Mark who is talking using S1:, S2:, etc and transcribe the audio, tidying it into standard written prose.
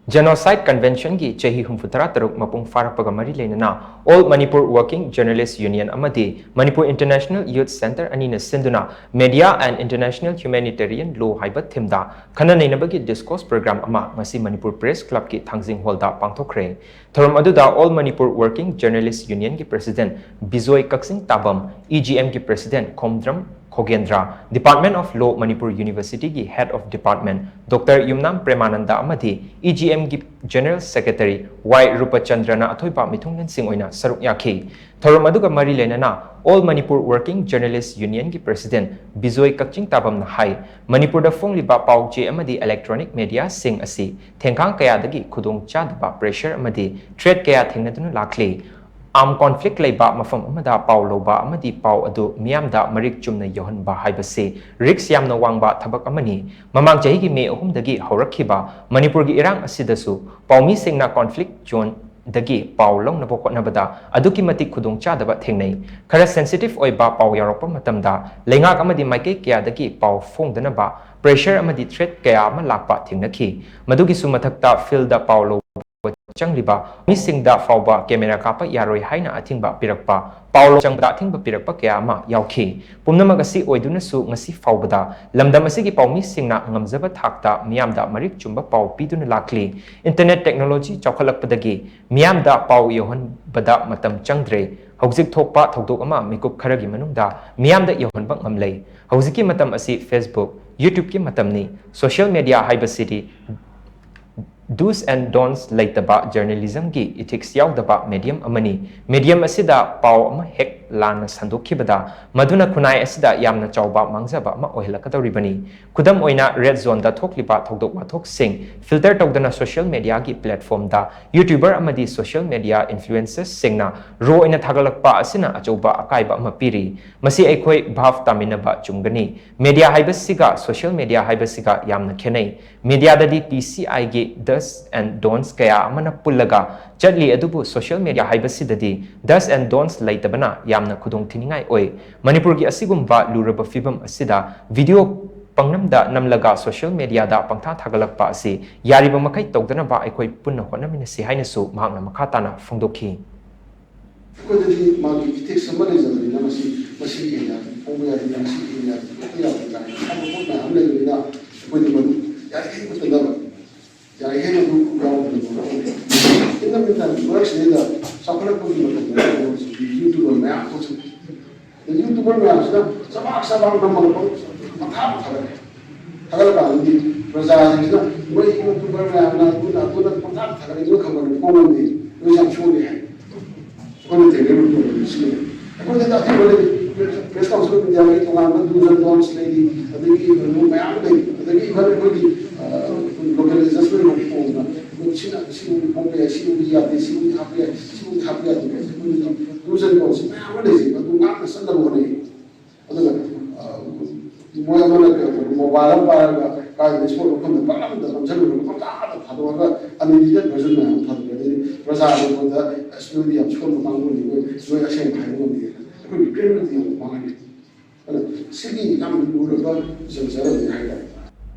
S1: Genocide Convention ki CHAHI humfutara taruk mapung PHARAKPAGA mari LEINANA All Manipur Working Journalists Union amadi Manipur International Youth Center ANINA SHINDUNA Media and International Humanitarian Law Haiba thimda KHANNA NEINABAGI Discourse Program ama masi Manipur Press Club ki THANGJIng holda Pangthokkhre thorom aduda All Manipur Working Journalists Union ki President Bijoy Kaksing Tabam EGM ki President Khomdram Khogendra, Department of Law Manipur University ki Head of Department Dr. Yumnam Premananda amadi EGM ki General Secretary Y Rupachandrana athoipa mithunglen sing oina saruk yakhi thorom aduga mari LEINANA All Manipur Working Journalists Union ki President Bijoy Kaksing Tabam na hai Manipur da fongliba pauche amadi electronic media sing asi thengkang kaya dagi khudong chadba pressure amadi threat kaya thengnaduna lakli Armed conflict laiba mafam amada pau loba amadi pau adu miyamda marik chumna yohanba haibase risk yamna wangba thabak amani mamang chahi gi me ahum dagi haurakhiba Manipur gi irang asidasu paumi singna conflict zone dagi pau long na bokot na bada aduki matik khudong chadaba thengnei khara sensitive oiba pau yaropa matamda lengak amadi maike kya dagi pau phongdana ba pressure amadi threat kaya ama lakpa thingnakhi madugi sumathakta field da pau lo changliba misingda fauba camera kapa yaroi haina athingba pirakpa paulo changda athingba pirakpa kaya ama yaukhi pumnamag asi oiduna su ngasi faubada lamdam asigi paumi singna ngamjaba thakta miyamda marik chumba pau piduna lakli internet technology chawkhalakpadagi miyamda pau yohan bada matam changdre hojik thokpa thodok ama mikup kharagi manungda miyamda yohanba ngamlei hojiki matam asi Facebook YouTube ki matamni social media haiba city Do's and don'ts laitaba journalism ki ethics yaudaba medium amani medium asida pau ama hek lana sandokhibada maduna khunai asida yamna chawba mangjaba ma ohelakadoribani kudam oina red zone da thokliba thodok wathok sing filter tawdana social media ki platform da youtuber amadi social media influencers singna ro ina thagalakpa asina achauba akaiba ama piri masi aikhoi bhav taminaba chumgani media haibasiga social media haibasiga yamna khenai media dadi PCI gi do's and don'ts kaya amana pullaga chadli adubu social media haibasidadi do's and don'ts laitabana yamna khudong thiningai oi Manipur gi asigumba luraba fibam asida video pangnamda namlaga social media da pangtha thagalakpa asi yariba makai tawdana ba aikoi punna honamina si hainasu mahakna makhatana phongdokhi
S2: kodadi magi ethics amane jadri na masi ina oya ina masi ina ya ta amu na amle ina kodi madu ya ke mutanda ya he madu gawo ina mita works ina sapala kodi madu YouTuber map to the YouTuber map sabang namal ko mathap thagala ba ndi praja ni na moi YouTuber map na tuna mathap thagala ni khabar ko ni no jam chole hai kone te ne ko sile ko da ta ko press council media mai to ngam do's and don'ts lady adagi no map dai adagi bhar ko di localization ko na china si ko pe si ya de si ha pe do's and don'ts map dai ko ngam san da ko nei adaga moya mona ke mobile ba ka display ko na param da samjal ko ta da phado ga unedited version na phado ga prasa ko da studio am chon ma ngo ni ko ya shen khai ngo ni ko ni krem ni ma ni ala sigi am lu ro ba sam sara ni hai